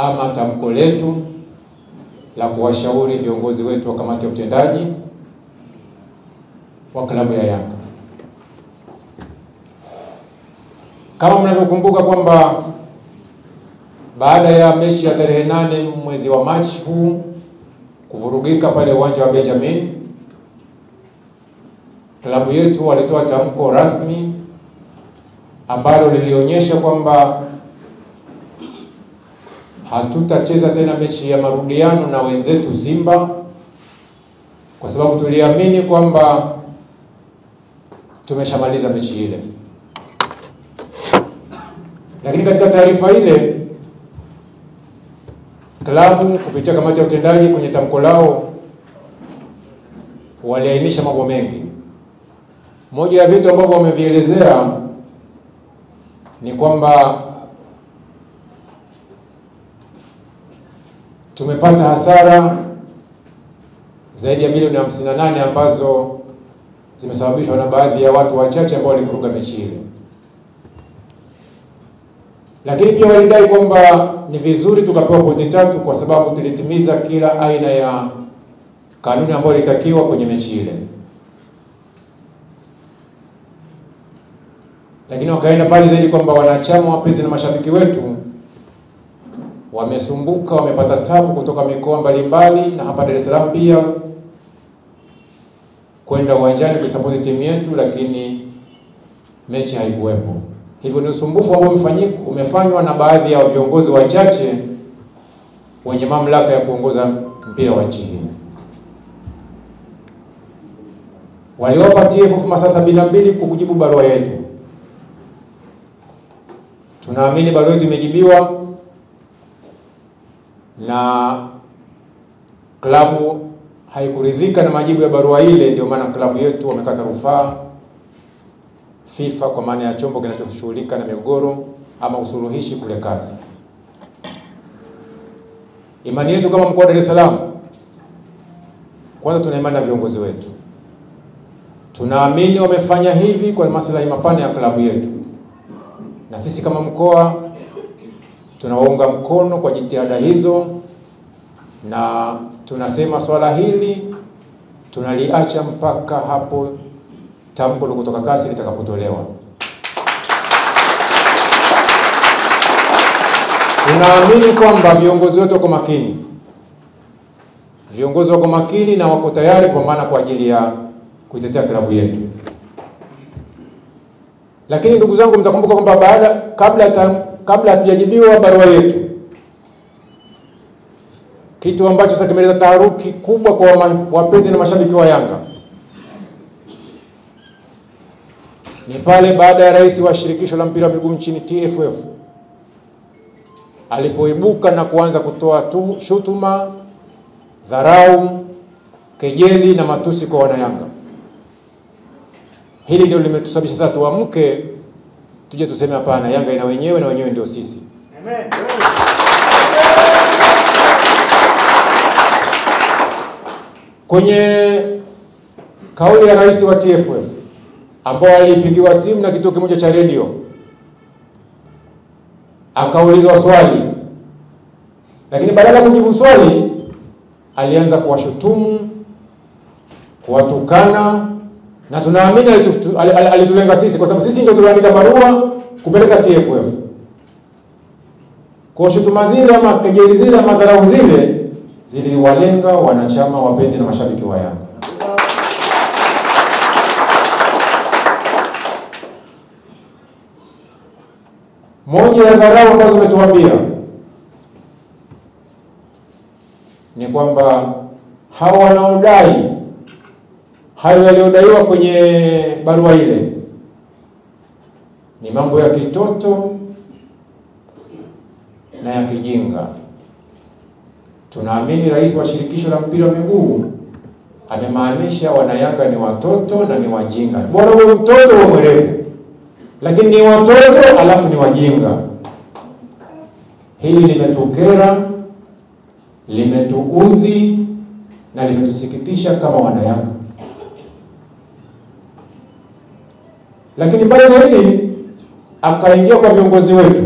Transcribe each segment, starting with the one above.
ama tamko letu la kuwashauri viongozi wetu wa kamati ya utendaji wa klabu ya Yanga. Kama mnavyokumbuka kwamba baada ya mechi ya tarehe 8 mwezi wa Machi huu kuvurugika pale uwanja wa Benjamin, klabu yetu walitoa tamko rasmi ambalo lilionyesha kwamba hatutacheza tena mechi ya marudiano na wenzetu Simba, kwa sababu tuliamini kwamba tumeshamaliza mechi ile. Lakini katika taarifa ile, klabu kupitia kamati ya utendaji kwenye tamko lao waliainisha mambo mengi. Moja ya vitu ambavyo wamevielezea ni kwamba tumepata hasara zaidi ya milioni 58 ambazo zimesababishwa na baadhi ya watu wachache ambao walivuruga mechi ile. Lakini pia walidai kwamba ni vizuri tukapewa pointi 3 kwa sababu tulitimiza kila aina ya kanuni ambayo ilitakiwa kwenye mechi ile. Lakini wakaenda mbali zaidi kwamba wanachama, wapenzi na mashabiki wetu wamesumbuka, wamepata tabu kutoka mikoa mbalimbali na hapa Dar es Salaam pia kwenda uwanjani kusupport timu yetu, lakini mechi haikuwepo. Hivyo ni usumbufu ambao umefanywa na baadhi ya viongozi wachache wenye mamlaka ya kuongoza mpira wa nchi hii. Waliwapa TFF masaa 72 kujibu barua yetu. Tunaamini barua yetu imejibiwa na klabu haikuridhika na majibu ya barua ile, ndio maana klabu yetu wamekata rufaa FIFA kwa maana ya chombo kinachoshughulika na migogoro ama usuluhishi kule kasi. Imani yetu kama mkoa wa Dar es Salaam, kwanza tuna imani na viongozi wetu. Tunaamini wamefanya hivi kwa maslahi mapana ya klabu yetu. Na sisi kama mkoa tunawaunga mkono kwa jitihada hizo, na tunasema swala hili tunaliacha mpaka hapo tamko kutoka kasi litakapotolewa. Tunaamini kwamba viongozi wetu wako makini. Viongozi wako makini na wako tayari kwa maana kwa ajili ya kuitetea klabu yetu. Lakini ndugu zangu, mtakumbuka kwamba kabla hatujajibiwa barua yetu, kitu ambacho sasa kimeleta taharuki kubwa kwa wapenzi na mashabiki wa Yanga ni pale baada ya rais wa shirikisho la mpira wa miguu nchini TFF alipoibuka na kuanza kutoa shutuma, dharau, kejeli na matusi kwa wanayanga. Hili ndio limetusababisha sasa tuamke tuje tuseme hapana, Yanga ina wenyewe na wenyewe ndio sisi. Amen. Kwenye kauli ya rais wa TFF ambao alipigiwa simu na kituo kimoja cha radio, akaulizwa swali, lakini badala ya kujibu swali alianza kuwashutumu, kuwatukana, na tunaamini alitulenga sisi kwa sababu sisi ndio tuliandika barua kupeleka TFF. Kwa shutuma zile ama kejeli zile ama dharau zile ziliwalenga wanachama, wapenzi na mashabiki wa Yanga. Moja ya dharau ambazo umetuambia ni kwamba hao wanaodai hayo yaliyodaiwa kwenye barua ile ni mambo ya kitoto na ya kijinga. Tunaamini rais wa shirikisho la mpira wa miguu amemaanisha wanayanga ni watoto na ni wajinga. Bora wewe mtoto wa mwerevu, lakini ni watoto alafu ni wajinga. Hili limetukera, limetuudhi na limetusikitisha kama wanayanga. Lakini baada ya hili akaingia kwa viongozi wetu,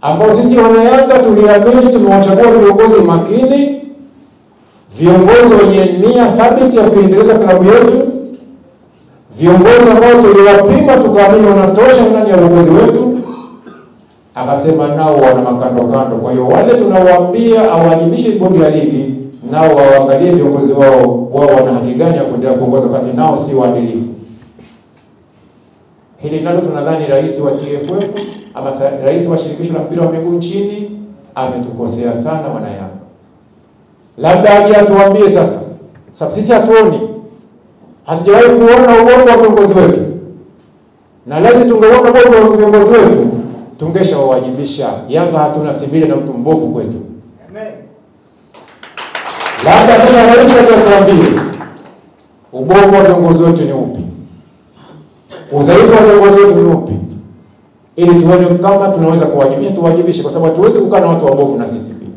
ambao sisi wanayanga tuliamini tumewachagua viongozi makini, viongozi wenye nia thabiti ya kuendeleza klabu yetu, viongozi ambao tuliwapima tukaamini wanatosha ndani ya uongozi wetu. Akasema nao wana makando kando. Kwa hiyo wale tunawaambia awajibishe bodi ya ligi, nao waangalie viongozi wao wana haki gani ya kuendelea kuongoza wakati nao si waadilifu. Hili nalo tunadhani rais wa TFF ama rais wa shirikisho la mpira wa miguu nchini ametukosea sana wanayanga. Labda aje atuambie sasa. Sababu sisi hatuoni. Hatujawahi kuona ubora wa viongozi wetu. Na lazima tungeona ubora wa viongozi wetu, tungesha wawajibisha. Yanga hatuna sibili na mtu mbovu kwetu. Amen. Labda sasa rais atuambie ubora wa viongozi wetu ni upi? Udhaifu wa viongozi wetu ni upi? Ili tuone kama tunaweza kuwajibisha, tuwajibishe, kwa sababu hatuwezi kukaa na watu wabovu na sisi pia.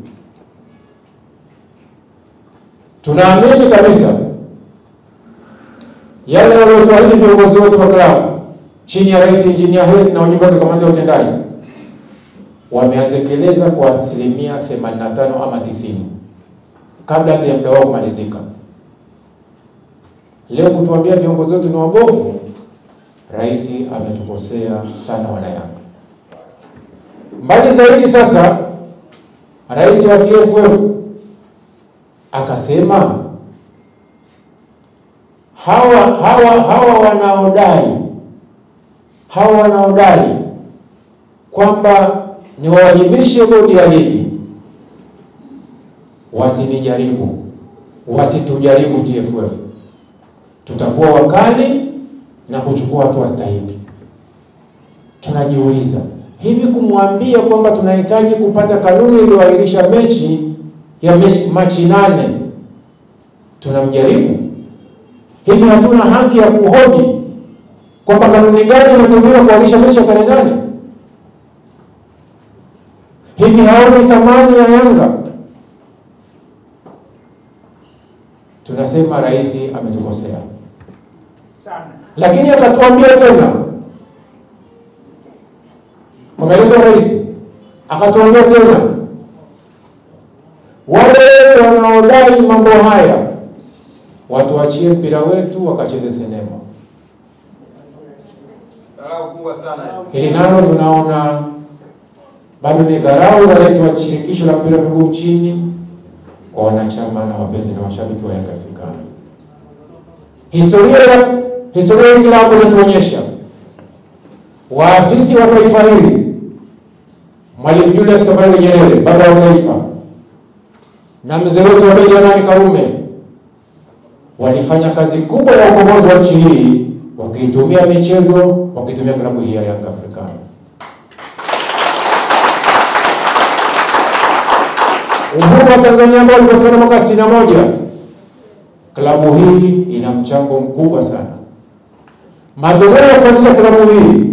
Tunaamini kabisa yale waliotuahidi viongozi wetu wa klabu chini ya Rais Engineer Hersi na wajumbe wa kamati ya utendaji wameatekeleza kwa asilimia 85 ama 90 kabla ya muda wao kumalizika. Leo kutuambia viongozi wetu ni wabovu, rais ametukosea sana wanayanga. Mbali zaidi sasa, rais wa TFF akasema hawa wanaodai kwamba ni wawajibishe bodi ya ligi, wasinijaribu, wasitujaribu TFF. Tutakuwa wakali na kuchukua hatua stahiki. Tunajiuliza, hivi kumwambia kwamba tunahitaji kupata kanuni iliyoahirisha mechi ya Machi 8 tunamjaribu? Hivi hatuna haki ya kuhoji kwamba kanuni gani inatumika kuahirisha mechi ya tarehe 8? Hivi haoni thamani ya Yanga? Tunasema rais ametukosea sana. Lakini akatuambia tena, kwa maelezo ya rais, akatuambia tena wale wanaodai mambo haya watuachie mpira wetu wakacheze sinema. Dharau kubwa sana. Hili nalo tunaona bado ni dharau za rais wa shirikisho la mpira wa miguu nchini kwa wanachama na wapenzi na mashabiki wa Yanga Afrika. Historia hii klabu inatuonyesha waasisi wa taifa hili, Mwalimu Julius Kambarage Nyerere, baba wa taifa, na mzee wetu wa Benjamin Karume walifanya kazi kubwa ya ukombozi wa nchi hii wakitumia michezo, wakitumia klabu hii ya Young Africans. Uhuru wa Tanzania ambao ulipatikana mwaka 61, klabu hii ina mchango mkubwa sana. Madhumuni ya kuanzisha klabu hii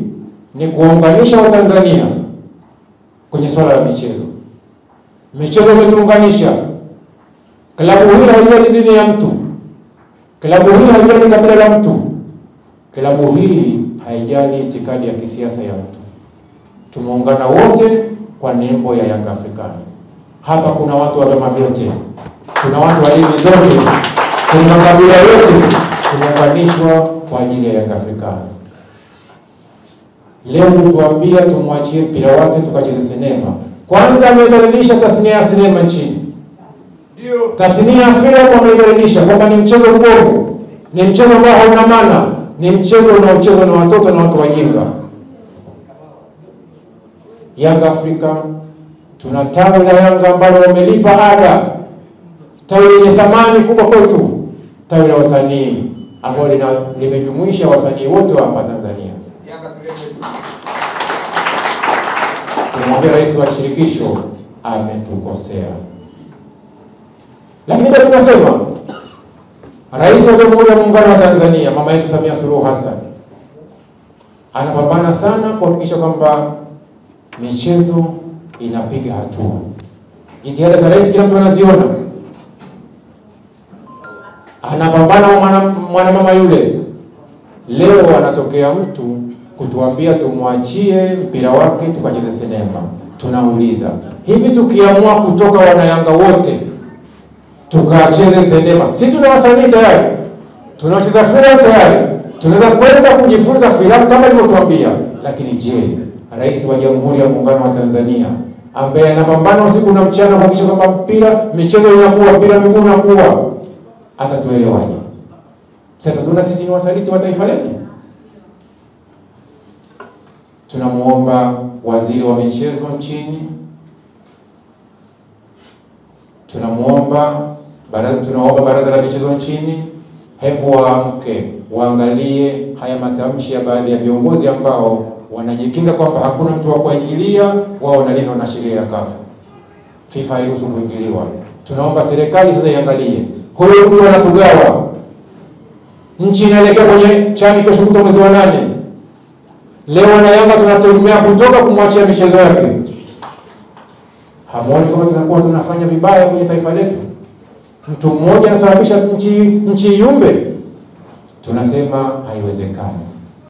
ni kuunganisha Watanzania kwenye swala la michezo. Michezo imetuunganisha. Klabu hii haijali dini ya mtu. Klabu hii haijali kabila la mtu. Klabu hii haijali itikadi ya kisiasa ya mtu. Tumeungana wote kwa nembo ya Young Africans. Hapa kuna watu wa vyama vyote, kuna watu wa dini zote, kuna makabila yote, tumeunganishwa kwa ajili ya Young Africans. Leo mtuambia tumwachie mpira wake tukacheze sinema. Kwanza amedhalilisha tasnia ya sinema nchini. Ndio. Tasnia ya filamu amedhalilisha kwamba ni mchezo mbovu, ni mchezo ambao hauna maana, ni mchezo unaochezwa na watoto na watu wajinga. Young Africa, tuna tawi la Yanga ambalo wamelipa ada, tawi lenye thamani kubwa kwetu, tawi la wasanii ambalo limejumuisha wasanii wote wa hapa Tanzania. Tunamwambia rais wa shirikisho ametukosea. Lakini pia tunasema rais wa Jamhuri ya Muungano wa Tanzania, mama yetu Samia Suluhu Hassan, anapambana sana kuhakikisha kwamba michezo inapiga hatua. Jitihada za rais kila mtu anaziona. Anapambana mwanamama yule. Leo anatokea mtu kutuambia tumwachie mpira wake tukacheze sinema. tunauliza, hivi tukiamua kutoka wanayanga wote tukacheze sinema, si tuna wasanii tayari, tunacheza filamu tayari, tunaweza kwenda kujifunza filamu kama nilivyokuambia. Lakini je, Rais wa Jamhuri ya Muungano wa Tanzania ambaye anapambana usiku na mchana kuhakikisha kwamba michezo inakuwa, mpira miguu unakuwa, atatuelewaje? Sasa tuna sisi ni wasaliti wa taifa letu? Tunamuomba waziri wa michezo nchini, tunaomba baraza la michezo nchini, hebu waamke, waangalie haya matamshi ya baadhi ya viongozi ambao wanajikinga kwamba hakuna mtu wa kuingilia, wao wanalindwa na sheria ya CAF. FIFA hairuhusu kuingiliwa. Tunaomba serikali sasa iangalie, huyu mtu anatugawa. Nchi inaelekea kwenye chani kesho kutwa mwezi wa 8. Leo na Yanga tunategemea kutoka kumwachia michezo yake. Hamuoni kama tunakuwa tunafanya vibaya kwenye taifa letu? Mtu mmoja anasababisha nchi yumbe. Tunasema haiwezekani.